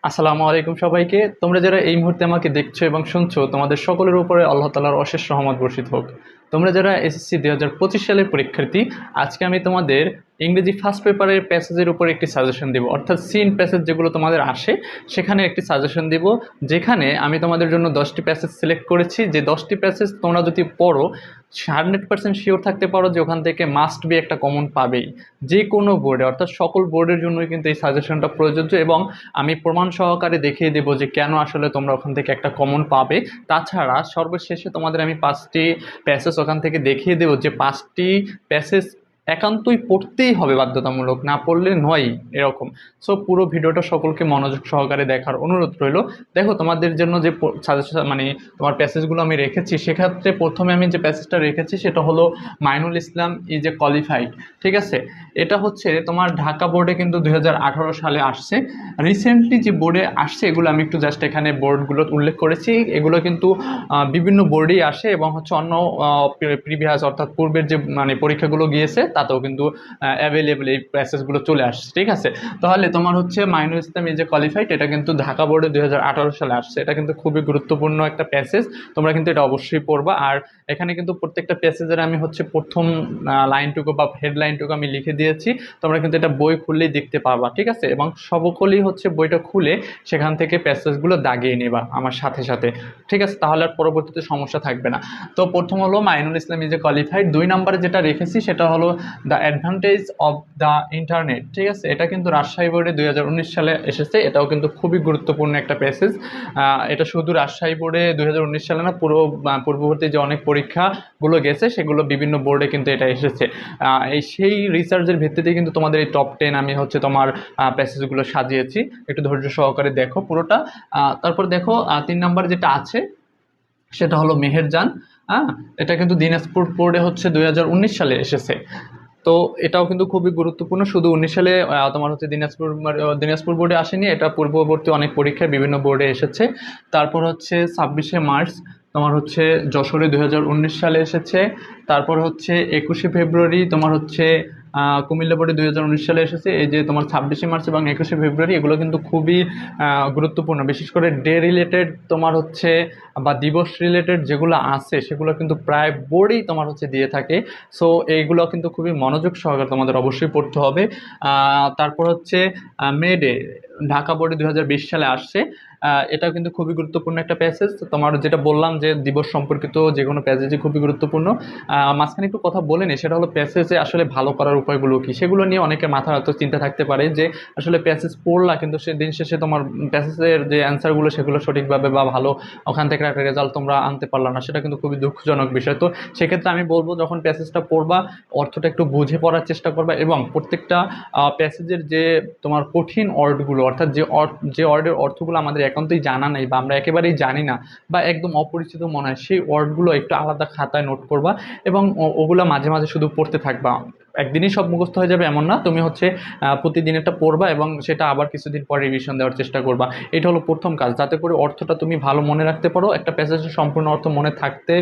আসসালামু আলাইকুম সবাইকে। তোমরা যারা এই মুহূর্তে আমাকে দেখছো এবং শুনছো, তোমাদের সকলের উপরে আল্লাহ তাআলার অশেষ রহমত বর্ষিত হোক। তোমরা যারা এসএসসি 2025 সালের পরীক্ষার্থী, আজকে আমি তোমাদের ইংরেজি ফার্স্ট পেপারের প্যাসেজের উপর একটি সাজেশন দেব, অর্থাৎ সিন প্যাসেজ যেগুলো তোমাদের আসে সেখানে একটি সাজেশন দেব, যেখানে আমি তোমাদের জন্য 10টি প্যাসেজ সিলেক্ট করেছি। যে 10টি প্যাসেজ তোমরা যদি পড়ো 100% শিওর থাকতে পারো যে ওখান থেকে মাস্ট বি একটা কমন পাবেই, যে কোনো বোর্ডে, অর্থাৎ সকল বোর্ডের জন্যই কিন্তু এই সাজেশনটা প্রযোজ্য। এবং আমি প্রমাণ সহকারে দেখিয়ে দেবো যে কেন আসলে তোমরা ওখান থেকে একটা কমন পাবে। তাছাড়া সর্বশেষে তোমাদের আমি 5টি প্যাসেজ ওখান থেকে দেখিয়ে দেবো, যে 5টি প্যাসেজ একান্তই পড়তেই হবে, বাধ্যতামূলক, না পড়লে নয় এরকম। সো পুরো ভিডিওটা সকলকে মনোযোগ সহকারে দেখার অনুরোধ রইল। দেখো, তোমাদের জন্য যে সাজেশন মানে তোমার প্যাসেজগুলো আমি রেখেছি, সেক্ষেত্রে প্রথমে আমি যে প্যাসেজটা রেখেছি সেটা হলো মাইনুল ইসলাম ইজ এ কোয়ালিফাইড। ঠিক আছে, এটা হচ্ছে তোমার ঢাকা বোর্ডে কিন্তু 2018 সালে আসছে। রিসেন্টলি যে বোর্ডে আসছে এগুলো আমি একটু জাস্ট এখানে বোর্ডগুলো উল্লেখ করেছি। এগুলো কিন্তু বিভিন্ন বোর্ডেই আসে এবং হচ্ছে অন্য প্রিভিয়াস অর্থাৎ পূর্বের যে পরীক্ষাগুলো গিয়েছে তাতেও কিন্তু অ্যাভেলেবেল এই প্যাসেজগুলো চলে আসছে। ঠিক আছে, তাহলে তোমার হচ্ছে মাইনুল ইসলাম ইজ এ কোয়ালিফাইড, এটা কিন্তু ঢাকা বোর্ডে 2018 সালে আসছে। এটা কিন্তু খুবই গুরুত্বপূর্ণ একটা প্যাসেজ, তোমরা কিন্তু এটা অবশ্যই পড়বা। আর এখানে কিন্তু প্রত্যেকটা প্যাসেজের আমি হচ্ছে প্রথম লাইনটুকু বা হেডলাইনটুকু আমি লিখে দিয়েছি। তোমরা কিন্তু এটা বই খুললেই দেখতে পারবা। ঠিক আছে, এবং সকলেই হচ্ছে বইটা খুলে সেখান থেকে প্যাসেজগুলো দাগিয়ে নেবা আমার সাথে সাথে। ঠিক আছে, তাহলে আর পরবর্তীতে সমস্যা থাকবে না। তো প্রথম হলো মাইনুল ইসলাম ইজ এ কোয়ালিফাইড। 2 নম্বরে যেটা রেখেছি সেটা হলো the advantage of the internet. ঠিক আছে, এটা কিন্তু রাজশাহী বোর্ডে 2019 সালে এসেছে। এটাও কিন্তু খুবই গুরুত্বপূর্ণ একটা প্যাসেজ। এটা শুধু রাজশাহী বোর্ডে 2019 সালে না, পুরো পূর্ববর্তী যে অনেক পরীক্ষাগুলো গেছে সেগুলো বিভিন্ন বোর্ডে কিন্তু এটা এসেছে। সেই রিসার্চের ভিত্তিতে কিন্তু তোমাদের এই টপ 10 আমি হচ্ছে তোমার প্যাসেজগুলো সাজিয়েছি। একটু ধৈর্য সহকারে দেখো পুরোটা। তারপর দেখো 3 নম্বর যেটা আছে সেটা হলো মেহেরজান। হ্যাঁ, এটা কিন্তু দিনাজপুর বোর্ডে হচ্ছে 2019 সালে এসেছে। তো এটাও কিন্তু খুবই গুরুত্বপূর্ণ। শুধু 19 সালে তোমার হচ্ছে দিনাজপুর বোর্ডে আসেনি, এটা পূর্ববর্তী অনেক পরীক্ষায় বিভিন্ন বোর্ডে এসেছে। তারপর হচ্ছে 26শে মার্চ তোমার হচ্ছে যশোরে 2019 সালে এসেছে। তারপর হচ্ছে 21শে ফেব্রুয়ারি তোমার হচ্ছে কুমিল্লা বোর্ডে 2019 সালে এসেছে। এই যে তোমার 26শে মার্চ এবং 21শে ফেব্রুয়ারি, এগুলো কিন্তু খুবই গুরুত্বপূর্ণ, বিশেষ করে ডে রিলেটেড তোমার হচ্ছে বা দিবস রিলেটেড যেগুলো আছে সেগুলো কিন্তু প্রায় বোর্ডেই তোমার হচ্ছে দিয়ে থাকে। সো এইগুলো কিন্তু খুবই মনোযোগ সহকারে তোমাদের অবশ্যই পড়তে হবে। তারপর হচ্ছে মে ডে ঢাকা বোর্ডে 2020 সালে আসছে। এটাও কিন্তু খুবই গুরুত্বপূর্ণ একটা প্যাসেজ। তোমার যেটা বললাম যে দিবস সম্পর্কিত যে কোনো প্যাসেজই খুবই গুরুত্বপূর্ণ। মাঝখানে একটু কথা বলে নিই, সেটা হলো প্যাসেজে আসলে ভালো করার উপায়গুলো কী, সেগুলো নিয়ে অনেকের মাথায় হয়তো চিন্তা থাকতে পারে যে আসলে প্যাসেজ পড়লা কিন্তু সে দিন শেষে তোমার প্যাসেজের যে অ্যান্সারগুলো সেগুলো সঠিকভাবে বা ভালো ওখান থেকে একটা রেজাল্ট তোমরা আনতে পারলা না, সেটা কিন্তু খুবই দুঃখজনক বিষয়। তো সেক্ষেত্রে আমি বলবো, যখন প্যাসেজটা পড়বা অর্থটা একটু বুঝে পড়ার চেষ্টা করবা, এবং প্রত্যেকটা প্যাসেজের যে তোমার কঠিন ওয়ার্ডগুলো, অর্থাৎ যে ওয়ার্ডের অর্থগুলো আমাদের একান্তই জানা নেই বা আমরা একেবারেই জানি না বা একদম অপরিচিত মনে হয়, সেই ওয়ার্ডগুলো একটু আলাদা খাতায় নোট করবা এবং ওগুলো মাঝে মাঝে শুধু পড়তে থাকবা। একদিনই সব মুখস্থ হয়ে যাবে এমন না, তুমি হচ্ছে প্রতিদিন এটা পড়বা এবং সেটা আবার কিছুদিন পর রিভিশন দেওয়ার চেষ্টা করবা। এটা হলো প্রথম কাজ, যাতে করে অর্থটা তুমি ভালো মনে রাখতে পারো। একটা প্যাসেজের সম্পূর্ণ অর্থ মনে থাকতে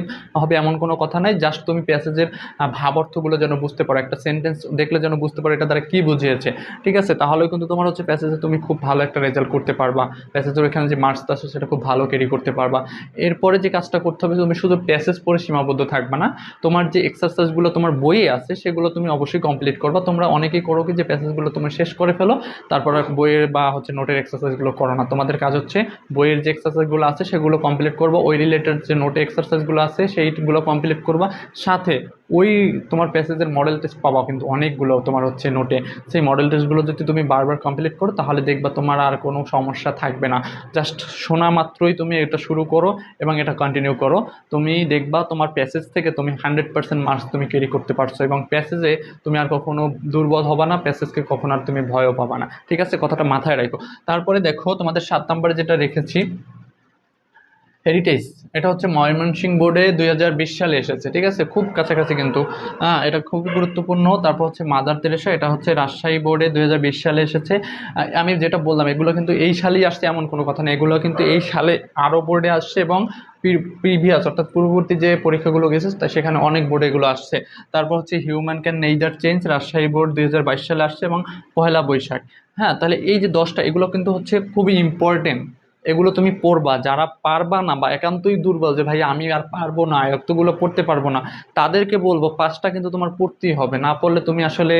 হবে এমন কোনো কথা নাই, জাস্ট তুমি প্যাসেজের ভাব অর্থগুলো যেন বুঝতে পারো, একটা সেন্টেন্স দেখলে যেন বুঝতে পারো এটা দ্বারা কী বুঝিয়েছে। ঠিক আছে, তাহলেও কিন্তু তোমার হচ্ছে প্যাসেজে তুমি খুব ভালো একটা রেজাল্ট করতে পারবা, প্যাসেজের এখানে যে মার্কস আছে সেটা খুব ভালো ক্যারি করতে পারবা। এরপরে যে কাজটা করতে হবে, তুমি শুধু প্যাসেজ পড়ে সীমাবদ্ধ থাকবে না, তোমার যে এক্সারসাইজগুলো তোমার বইয়ে আছে সেগুলো তুমি অবশ্যই কমপ্লিট করবা। তোমরা অনেকেই করো কি যে প্যাসেজগুলো তুমি শেষ করে ফেলো, তারপর বইয়ের বা হচ্ছে নোটের এক্সারসাইজগুলো করো না। তোমাদের কাজ হচ্ছে বইয়ের যে এক্সারসাইজগুলো আছে সেগুলো কমপ্লিট করবা, ওই রিলেটেড যে নোটে এক্সারসাইজগুলো আছে সেইগুলো কমপ্লিট করবা। সাথে ওই তোমার প্যাসেজের মডেল টেস্ট পাবা কিন্তু অনেকগুলো তোমার হচ্ছে নোটে, সেই মডেল টেস্টগুলো যদি তুমি বারবার কমপ্লিট করো তাহলে দেখবা তোমার আর কোনো সমস্যা থাকবে না। জাস্ট শোনা মাত্রই তুমি এটা শুরু করো এবং এটা কন্টিনিউ করো, তুমি দেখবা তোমার প্যাসেজ থেকে তুমি 100% মার্কস তুমি ক্যারি করতে পারছো এবং প্যাসেজে তুমি আর কখনো দুর্বল হবা না, প্যাসেজকে কখনো আর তুমি ভয়ও পাবা না। ঠিক আছে, কথাটা মাথায় রাখো। তারপরে দেখো তোমাদের 7 নম্বরে যেটা রেখেছি হেরিটেজ, এটা হচ্ছে ময়মনসিংহ বোর্ডে 2020 সালে এসেছে, ঠিক আছে, খুব কাছাকাছি কিন্তু। এটা খুবই গুরুত্বপূর্ণ। তারপর হচ্ছে মাদার তেরেসা, এটা হচ্ছে রাজশাহী বোর্ডে 2020 সালে এসেছে। আমি যেটা বললাম এগুলো কিন্তু এই সালেই আসছে এমন কোনো কথা নেই, এগুলো কিন্তু এই সালে আরও বোর্ডে আসছে এবং প্রিভিয়াস অর্থাৎ পূর্ববর্তী যে পরীক্ষাগুলো গেছে তা সেখানে অনেক বোর্ডে এগুলো আসছে। তারপর হচ্ছে human can neither change, Rajshahi board 2022 সালে আসছে এবং পহেলা বৈশাখ। হ্যাঁ, তাহলে এই যে 10টা এগুলো কিন্তু হচ্ছে খুবই ইম্পর্টেন্ট, এগুলো তুমি পড়বা। যারা পারবা না বা একান্তই দুর্বল যে ভাই আমি আর পারবো না, এতগুলো পড়তে পারবো না, তাদেরকে বলবো 5টা কিন্তু তোমার পড়তেই হবে, না পড়লে তুমি আসলে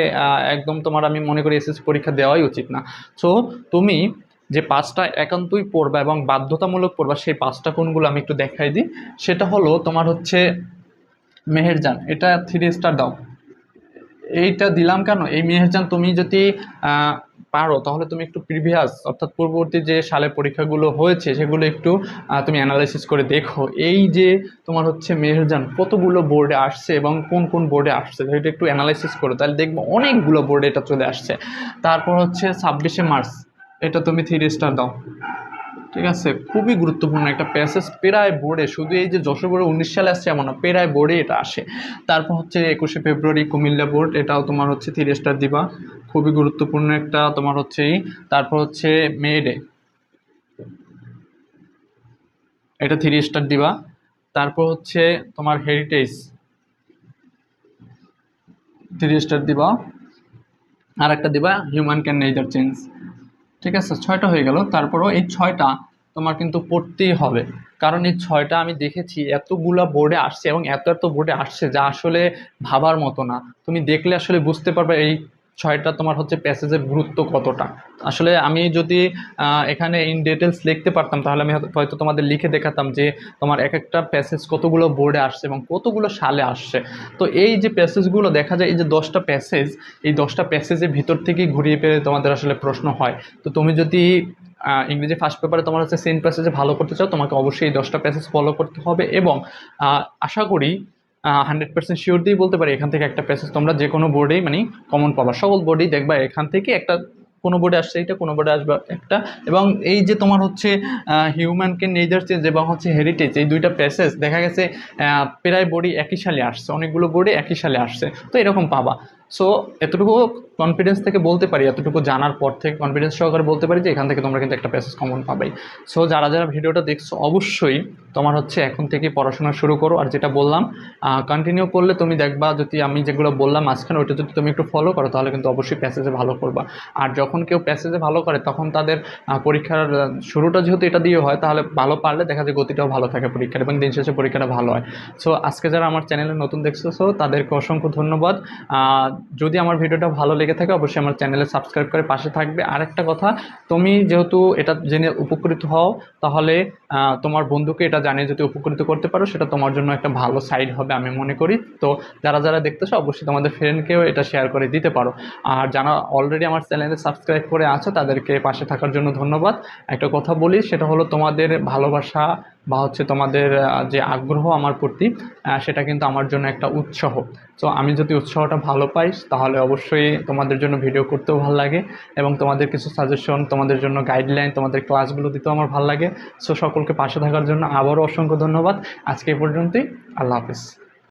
একদম তোমার আমি মনে করি এসএসসি পরীক্ষা দেওয়াই উচিত না। সো তুমি যে 5টা একান্তই পড়বা এবং বাধ্যতামূলক পড়বা, সেই 5টা কোনগুলো আমি একটু দেখাই দিই। সেটা হলো তোমার হচ্ছে মেহেরজান, এটা 3 স্টার দাও। এইটা দিলাম কেন, এই মেহেরজান তুমি যদি পারো তাহলে তুমি একটু প্রিভিয়াস অর্থাৎ পূর্ববর্তী যে সালে পরীক্ষাগুলো হয়েছে সেগুলো একটু তুমি অ্যানালাইসিস করে দেখো। এই যে তোমার হচ্ছে মেহেরজান কতগুলো বোর্ডে আসছে এবং কোন কোন বোর্ডে আসছে সেটা একটু অ্যানালাইসিস করো, তাহলে দেখবো অনেকগুলো বোর্ডে এটা চলে আসছে। তারপর হচ্ছে 26শে মার্চ, এটা তুমি 3 স্টার দাও। ঠিক আছে, খুবই গুরুত্বপূর্ণ একটা প্যাসেজ, প্রায় বোর্ডে, শুধু এই যে যশোর বোর্ডে 19 সালে আসছে এমন না, প্রায় বোর্ডে এটা আসে। তারপর হচ্ছে 21শে ফেব্রুয়ারি কুমিল্লা বোর্ড, এটাও তোমার হচ্ছে 3 স্টার দিবা, খুবই গুরুত্বপূর্ণ একটা তোমার হচ্ছে তারপর হচ্ছে মে ডে, এটা 3 স্টার দিবা। তারপর হচ্ছে তোমার হেরিটেজ, 3 স্টার দিবা। আর একটা দিবা হিউম্যান ক্যান নেইদার চেঞ্জ। ঠিক আছে, 6টা হয়ে গেল। তারপরও এই 6টা তোমার কিন্তু পড়তেই হবে, কারণ এই 6টা আমি দেখেছি এতগুলা বোর্ডে আসছে এবং এত এত বোর্ডে আসছে যা আসলে ভাবার মতো না। তুমি দেখলে আসলে বুঝতে পারবে এই 6টা তোমার হচ্ছে প্যাসেজের গুরুত্ব কতটা। আসলে আমি যদি এখানে ইন ডিটেলস লিখতে পারতাম তাহলে আমি হয়তো তোমাদের লিখে দেখাতাম যে তোমার এক একটা প্যাসেজ কতগুলো বোর্ডে আসছে এবং কতগুলো সালে আসছে। তো এই যে প্যাসেজগুলো দেখা যায়, এই যে 10টা প্যাসেজ, এই 10টা প্যাসেজের ভিতর থেকেই ঘুরিয়ে পেরে তোমাদের আসলে প্রশ্ন হয়। তো তুমি যদি ইংরেজি ফার্স্ট পেপারে তোমার হচ্ছে সেম প্যাসেজে ভালো করতে চাও, তোমাকে অবশ্যই এই 10টা প্যাসেজ ফলো করতে হবে এবং আশা করি 100% শিওর দিয়েই বলতে পারি এখান থেকে একটা প্যাসেজ তোমরা যে কোনো বোর্ডেই মানে কমন পাবা, সকল বোর্ডেই দেখবা এখান থেকে একটা, কোনো বোর্ডে আসছে এইটা, কোনো বোর্ডে আসবে একটা। এবং এই যে তোমার হচ্ছে হিউম্যানকে নেইদার চেঞ্জ এবং হচ্ছে হেরিটেজ, এই 2টা প্যাসেজ দেখা গেছে প্রায় বোর্ডই একই সালে আসছে, অনেকগুলো বোর্ডে একই সালে আসছে, তো এরকম পাবা। সো এতটুকু কনফিডেন্স থেকে বলতে পারি, এতটুকু জানার পর থেকে কনফিডেন্স সহকারে বলতে পারি যে এখান থেকে তোমরা কিন্তু একটা প্যাসেজ কমন পাবেই। সো যারা যারা ভিডিওটা দেখছো অবশ্যই তোমার হচ্ছে এখন থেকে পড়াশোনা শুরু করো। আর যেটা বললাম কন্টিনিউ করলে তুমি দেখবা, যদি আমি যেগুলো বললাম মাঝখানে ওইটা যদি তুমি একটু ফলো করো তাহলে কিন্তু অবশ্যই প্যাসেজে ভালো করবা। আর যখন কেউ প্যাসেজে ভালো করে তখন তাদের পরীক্ষার শুরুটা যেহেতু এটা দিয়ে হয়, তাহলে ভালো পারলে দেখা যায় গতিটাও ভালো থাকে পরীক্ষার এবং দিন শেষে পরীক্ষাটা ভালো হয়। সো আজকে যারা আমার চ্যানেলে নতুন দেখতেছো তাদেরকে অসংখ্য ধন্যবাদ। যদি আমার ভিডিওটা ভালো লেগে থাকে অবশ্যই আমার চ্যানেলে সাবস্ক্রাইব করে পাশে থাকবে। আর একটা কথা, তুমি যেহেতু এটা জেনে উপকৃত হও তাহলে তোমার বন্ধুকে এটা জানিয়ে যদি উপকৃত করতে পারো সেটা তোমার জন্য একটা ভালো সাইড হবে আমি মনে করি। তো যারা যারা দেখতেছো অবশ্যই তোমাদের ফ্রেন্ডকেও এটা শেয়ার করে দিতে পারো। আর যারা অলরেডি আমার চ্যানেলে সাবস্ক্রাইব করে আছো তাদেরকে পাশে থাকার জন্য ধন্যবাদ। একটা কথা বলি, সেটা হলো তোমাদের ভালোবাসা বা হচ্ছে তোমাদের যে আগ্রহ আমার প্রতি, সেটা কিন্তু আমার জন্য একটা উৎসাহ। তো আমি যদি উৎসাহটা ভালো পাই তাহলে অবশ্যই তোমাদের জন্য ভিডিও করতেও ভালো লাগে এবং তোমাদের কিছু সাজেশন, তোমাদের জন্য গাইডলাইন, তোমাদের ক্লাসগুলো দিতেও আমার ভালো লাগে। সো সকলকে পাশে থাকার জন্য আবারও অসংখ্য ধন্যবাদ। আজকে এই পর্যন্তই, আল্লাহ হাফিজ।